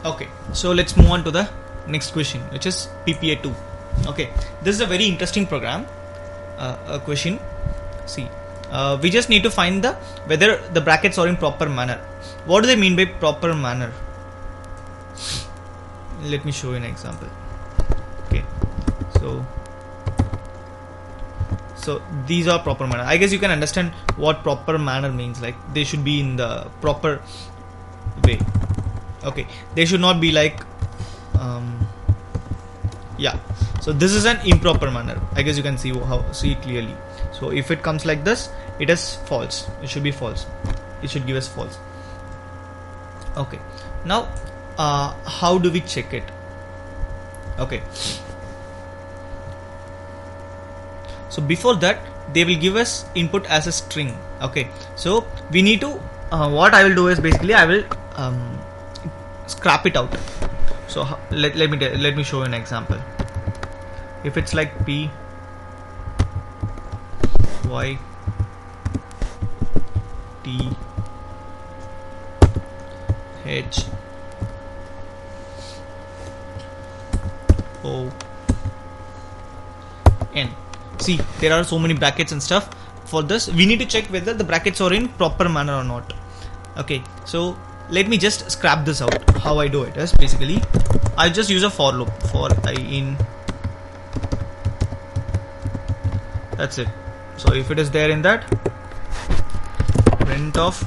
Okay, so let's move on to the next question, which is PPA2. Okay, this is a very interesting program. A question. See, we just need to find the whether the brackets are in proper manner. What do they mean by proper manner? Let me show you an example. Okay, so these are proper manner. I guess you can understand what proper manner means. Like they should be in the proper way. Okay, they should not be like yeah. So this is an improper manner. I guess you can see it clearly. So if it comes like this, it is false. It should be false. It should give us false. Okay, now how do we check it? Okay, so before that they will give us input as a string. Okay, so we need to what I will do is basically I will scrap it out. So let me show you an example. If it's like P Y T H O N. See, there are so many brackets and stuff. For this, we need to check whether the brackets are in proper manner or not. Okay, so let me just scrap this out. How I do it is basically I just use a for loop for I in. That's it. So if it is there in that, print of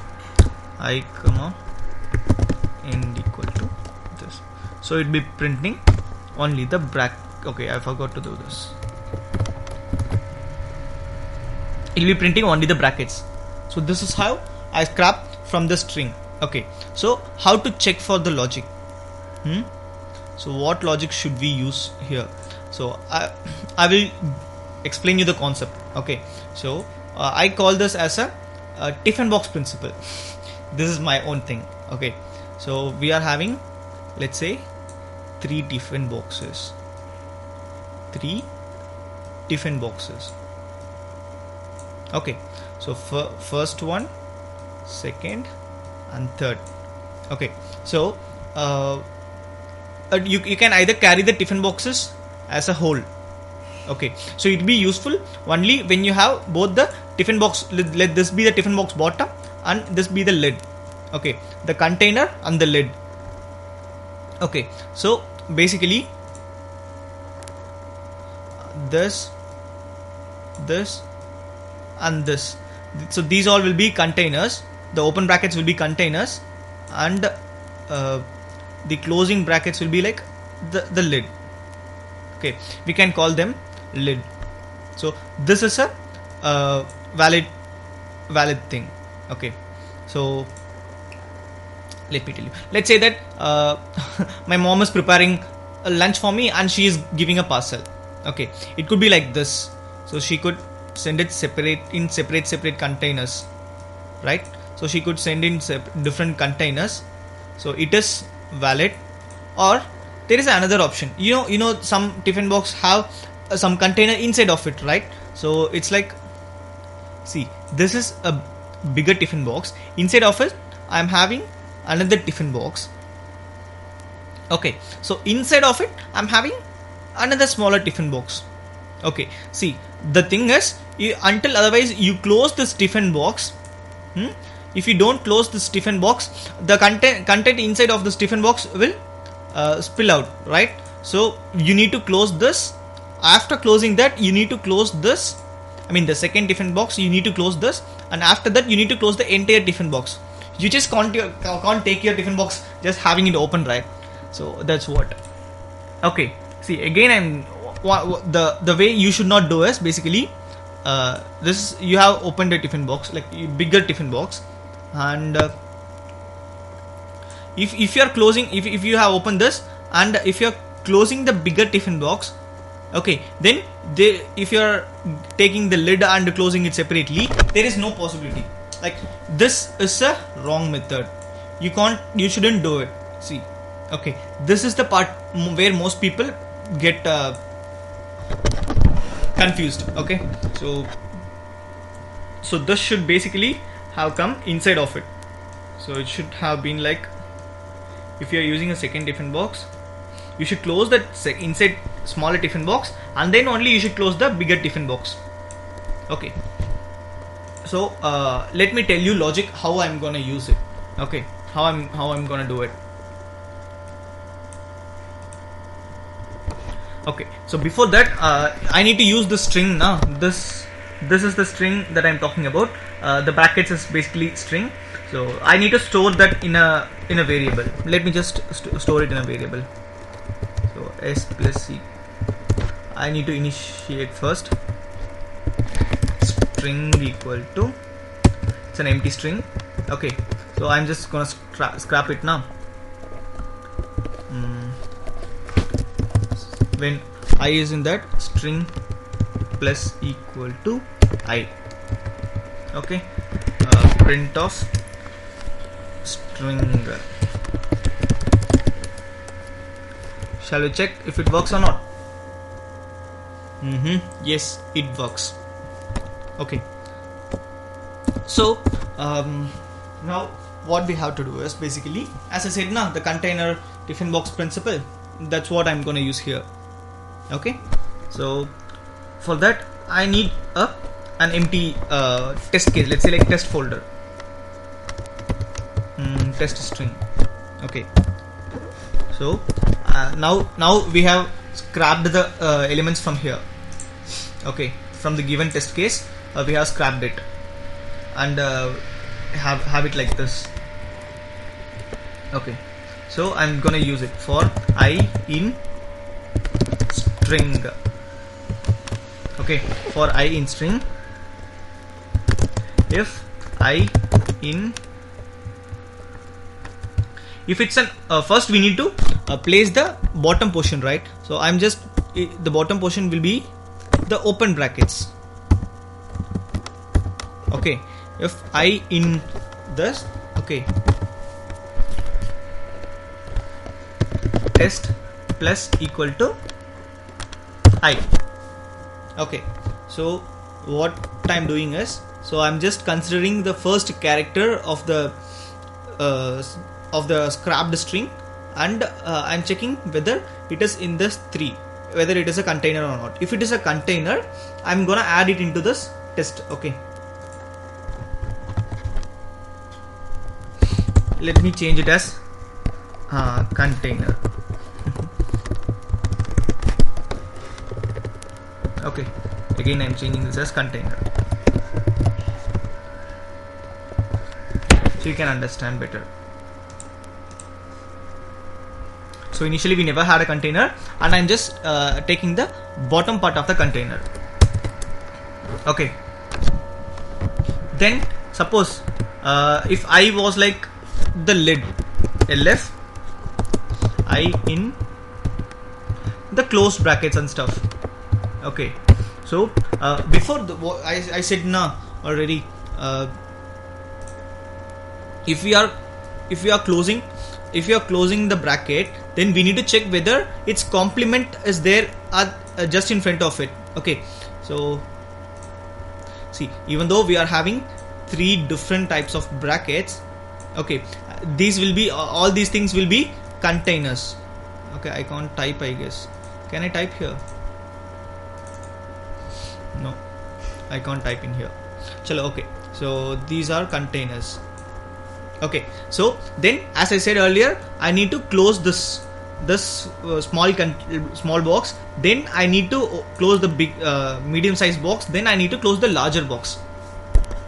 I comma end equal to this. So it be printing only the bracket. Okay, I forgot to do this. It will be printing only the brackets. So this is how I scrap from the string. Okay, so how to check for the logic? So what logic should we use here? So I will explain you the concept. Okay, so I call this as a Tiefenbach's principle. This is my own thing. Okay, so we are having, let's say, 3 Tiefenbachs. 3 Tiefenbachs. Okay, so first one, second and third. Okay, so you can either carry the Tiefenbachs as a whole. Okay, so it will be useful only when you have both the Tiefenbachs. Let this be the Tiefenbachs bottom and this be the lid. Okay, the container and the lid. Okay, so basically this and this. So these all will be containers. The open brackets will be containers and the closing brackets will be like the lid. Okay, we can call them lid. So this is a valid thing. Okay, so let me tell you. Let's say that my mom is preparing a lunch for me and she is giving a parcel. Okay, it could be like this. So she could send it separate containers, right? So she could send in different containers. So it is valid. Or there is another option. You know some Tiefenbachs have some container inside of it, right? So it's like, see, this is a bigger Tiefenbach. Inside of it I am having another Tiefenbach. Okay, so inside of it I'm having another smaller Tiefenbach. Okay, see, the thing is, until otherwise you close this Tiefenbach. If you don't close this Tiefenbach, the content inside of this Tiefenbach will spill out, right? So you need to close this. After closing that, you need to close this. I mean the second Tiefenbach, you need to close this, and after that you need to close the entire Tiefenbach. You just can't take your Tiefenbach just having it open, right? So that's what. Okay, see, again the way you should not do is basically this. You have opened a Tiefenbach, like bigger Tiefenbach, and if you are closing, if you have opened this and if you are closing the bigger Tiefenbach, okay, then if you are taking the lid and closing it separately, there is no possibility. Like this is a wrong method. You shouldn't do it. See, okay, this is the part where most people get confused. Okay, so this should basically have come inside of it. So it should have been like if you are using a second different box, you should close that inside smaller different box, and then only you should close the bigger different box. Okay, so let me tell you logic how I'm gonna use it. Okay, how I'm gonna do it. Okay, so before that I need to use the string now. This is the string that I'm talking about. The brackets is basically string, so I need to store that in a variable. Let me just store it in a variable. So s plus c, I need to initiate first string equal to, it's an empty string. Okay, so I'm just gonna scrap it now. When I is in that, string plus equal to I. Okay, print of string. Shall we check if it works or not? Yes, it works. Okay, so now what we have to do is basically, as I said now, the container different box principle, that's what I'm going to use here. Okay, so for that I need an empty test case, let's say like test folder, test string. Okay, so now we have scrapped the elements from here. Okay, from the given test case we have scrapped it and have it like this. Okay, so I'm gonna use it for I in string. Okay, for I in string, if I in, if it's an first we need to place the bottom portion, right? So I'm just, the bottom portion will be the open brackets. Okay, if I in this, okay, test plus equal to I. Okay, so what I'm doing is, so I'm just considering the first character of the scrapped string, and I'm checking whether it is in this 3, whether it is a container or not. If it is a container, I'm gonna add it into this test. Okay, let me change it as container. Okay, again I'm changing this as container, so you can understand better. So initially we never had a container, and I'm just taking the bottom part of the container. Okay, then suppose if I was like the lid, lf I in the closed brackets and stuff. Okay, so before the I said now already, if we are closing the bracket, then we need to check whether its complement is there just in front of it. Okay, so see, even though we are having 3 different types of brackets, okay, these will be all these things will be containers. Okay, I can't type, I guess. Can I type here? No, I can't type in here. Chalo, okay, so these are containers. Okay, so then as I said earlier, I need to close this small box, then I need to close the big medium sized box, then I need to close the larger box.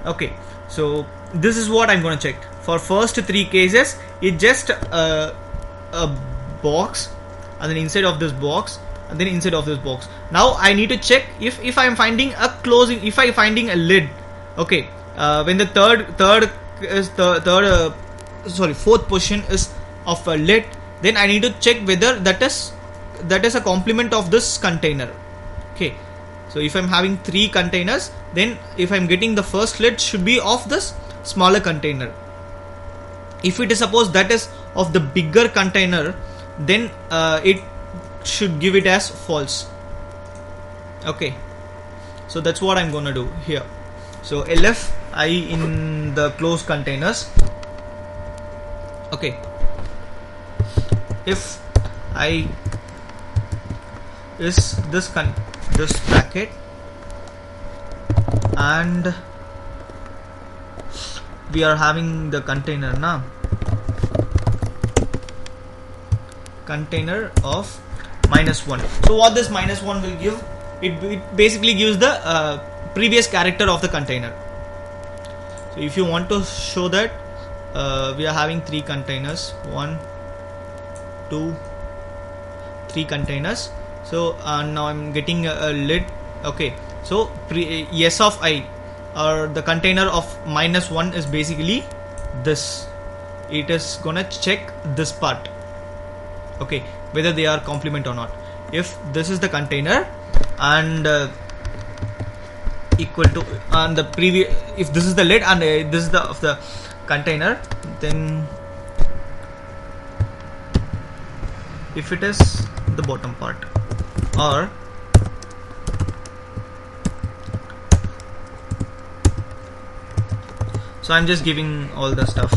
Okay, so this is what I'm going to check. For first 3 cases, it's just a box, and then inside of this box, and then inside of this box. Now I need to check if I'm finding a closing, if I'm finding a lid. Okay, when the fourth position is of a lid, then I need to check whether that is a complement of this container. Okay, so if I'm having 3 containers, then if I'm getting the first lid should be of this smaller container. If it is suppose that is of the bigger container, then it should give it as false. Okay, so that's what I'm gonna do here. So lf I in the closed containers. Okay, if I is this bracket, and we are having the container now, container of -1. So what this -1 will give, it basically gives the previous character of the container. So if you want to show that we are having 3 containers, 1 2 3 containers. So now I'm getting a lid. Okay, so S of I, or the container of -1, is basically this. It is gonna check this part, okay, whether they are complement or not. If this is the container and equal to, and the previous, if this is the lid and this is the of the container, then if it is the bottom part, or so I'm just giving all the stuff,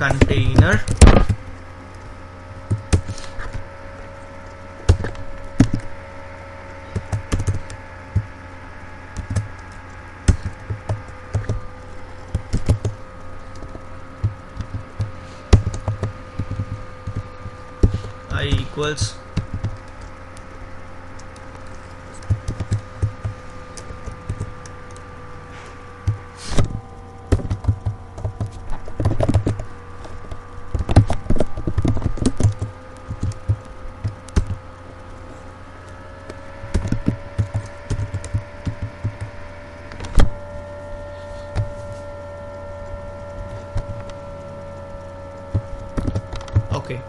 container I equals okay.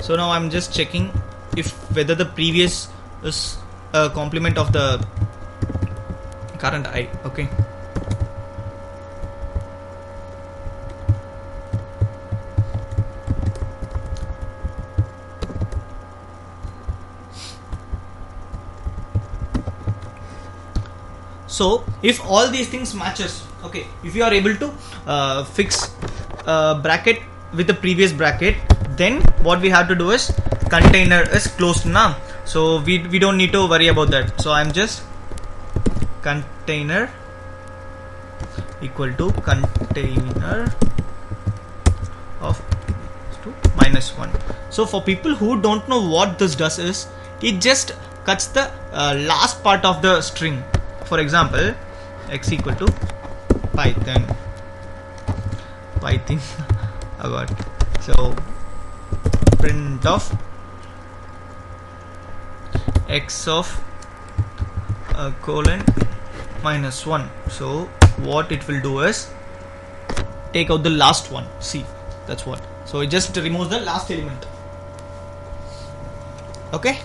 So now I'm just checking if whether the previous is a complement of the current I. Okay. So if all these things matches, okay, if you are able to fix bracket with the previous bracket, then what we have to do is container is closed now, so we don't need to worry about that. So I'm just container equal to container of -1. So for people who don't know what this does is, it just cuts the last part of the string. For example, x equal to Python oh god, so print of x of colon -1. So what it will do is take out the last one. See, that's what. So it just removes the last element. Okay,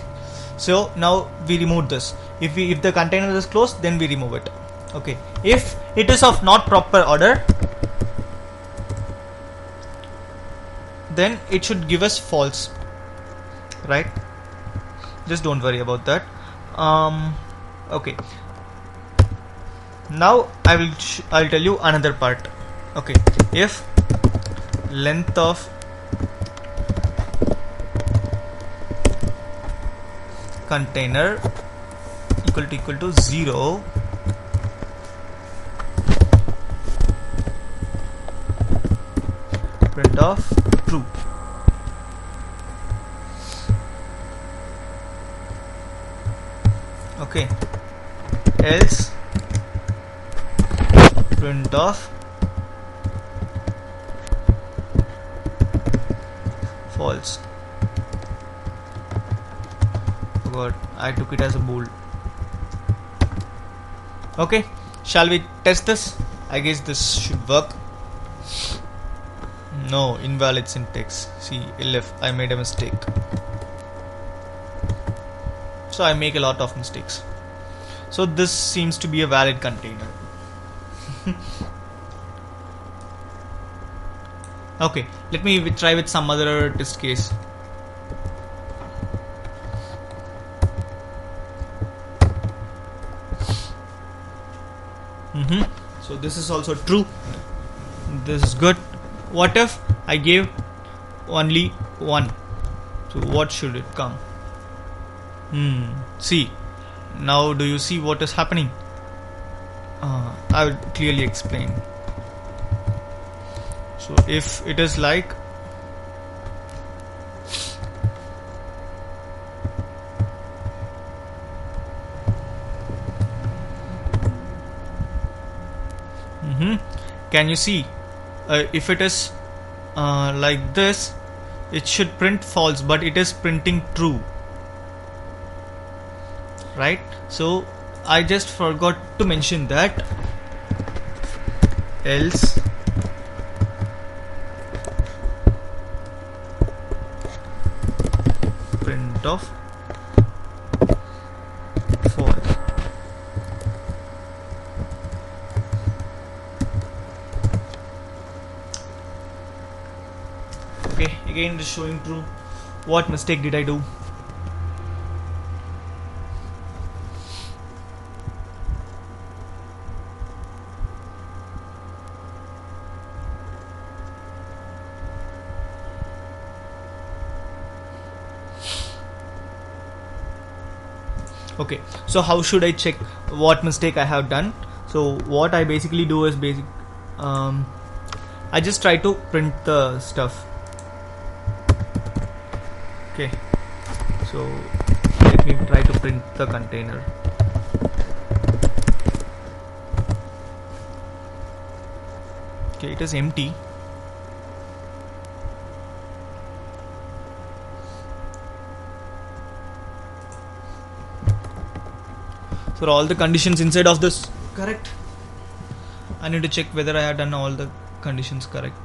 so now we remove this. If the container is closed, then we remove it. Okay, if it is of not proper order, then it should give us false, right? Just don't worry about that. Okay, now I'll tell you another part. Okay, if length of container equal to 0, print of true. Okay, else print of false. Oh god, I took it as a bool. Okay, shall we test this? I guess this should work. No, invalid syntax. See, LF, I made a mistake. So I make a lot of mistakes. So this seems to be a valid container. Okay, let me try with some other test case. So this is also true. This is good. What if I gave only 1? So what should it come? See, now do you see what is happening? I will clearly explain. So if it is like can you see, if it is like this, it should print false, but it is printing true, right? So I just forgot to mention that else print of false. Okay, again it is showing true. What mistake did I do? Okay, so how should I check what mistake I have done? So what I basically do is I just try to print the stuff. Okay, so let me try to print the container. Okay, it is empty. So all the conditions inside of this correct? I need to check whether I have done all the conditions correct.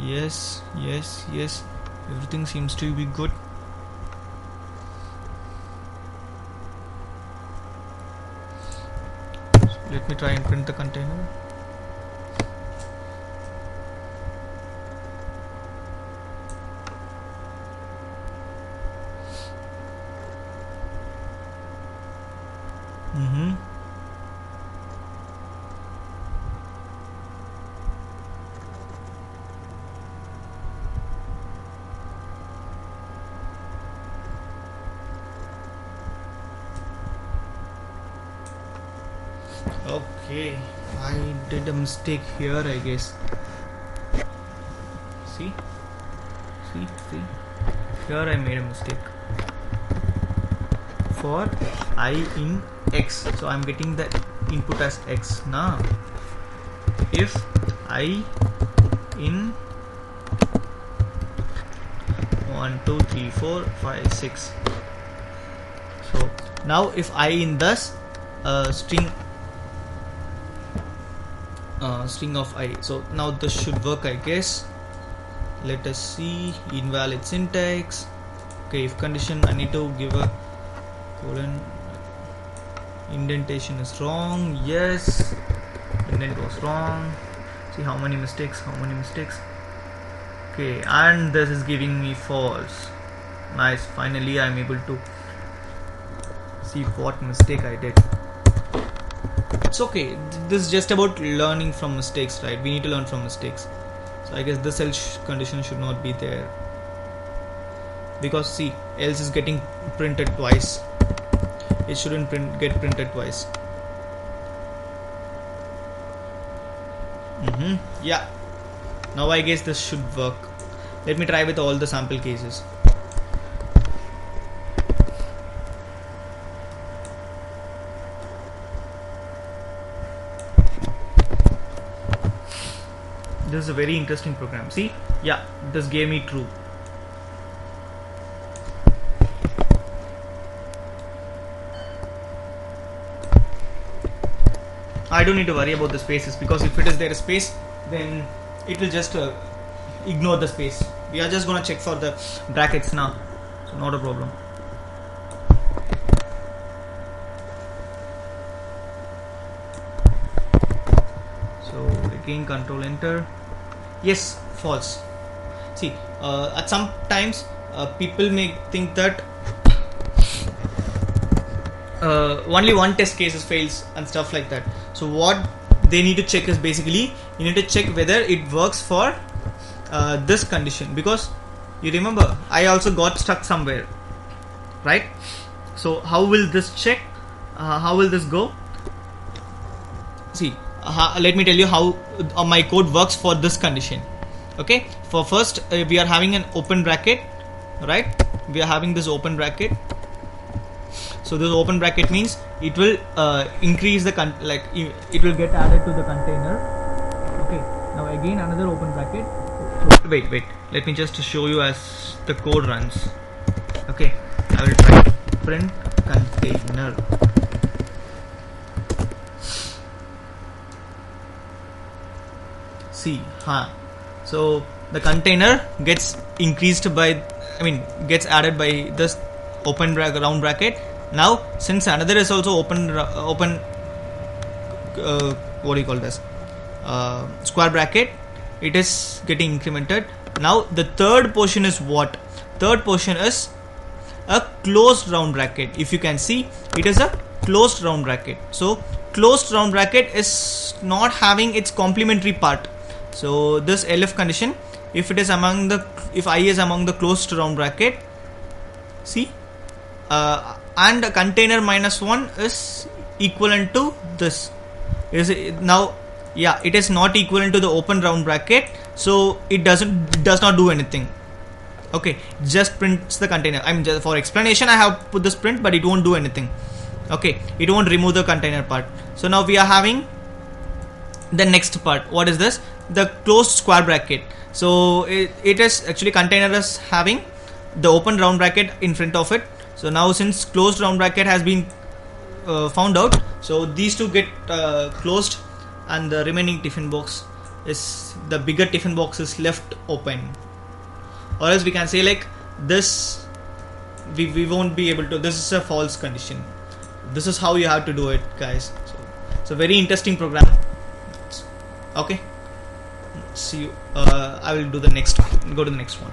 Yes, yes, yes. Everything seems to be good. So let me try and print the container. Okay, I did a mistake here, I guess. See, here I made a mistake for I in X, so I'm getting the input as X. Now if I in 1 2 3 4 5 6, so now if I in this string of I, so now this should work, I guess. Let us see. Invalid syntax. Okay, if condition, I need to give a colon. Indentation is wrong. Yes, indent was wrong. See how many mistakes, okay, and this is giving me false. Nice, finally I'm able to see what mistake I did. It's okay, this is just about learning from mistakes, right? We need to learn from mistakes. So I guess this else condition should not be there, because see, else is getting printed twice. It shouldn't get printed twice. Yeah, now I guess this should work. Let me try with all the sample cases. This is a very interesting program. See, yeah, this gave me true. I don't need to worry about the spaces, because if it is there a space, then it will just ignore the space. We are just gonna check for the brackets now, so not a problem. So again, control enter. Yes, false. See, at some times people may think that only one test cases fails and stuff like that. So what they need to check is basically, you need to check whether it works for this condition, because You remember I also got stuck somewhere, right? So how will this check? How will this go? See, let me tell you how my code works for this condition. Okay, for first we are having an open bracket, right? We are having this open bracket. So this open bracket means it will increase the it will get added to the container. Okay, now again another open bracket. So wait, let me just show you as the code runs. Okay, I will try print container. See, so the container gets increased by, gets added by this open round bracket. Now since another is also open what do you call this, square bracket, it is getting incremented. Now the third portion is what? Third portion is a closed round bracket. If you can see, it is a closed round bracket. So closed round bracket is not having its complementary part. So this elif condition, if it is among the, if I is among the closed round bracket, see, and container -1 is equivalent to this. Is it now? Yeah, it is not equivalent to the open round bracket, so it does not do anything. Okay, just prints the container. Just for explanation I have put this print, but it won't do anything. Okay, it won't remove the container part. So now we are having the next part. What is this? The closed square bracket. So it is actually, container is having the open round bracket in front of it. So now since closed round bracket has been found out, so these two get closed, and the remaining tiffin box is, the bigger tiffin box is left open. Or else we can say like this, we won't be able to, this is a false condition. This is how you have to do it, guys. So it's a very interesting program. Okay, see you. I will do the next one. Go to the next one.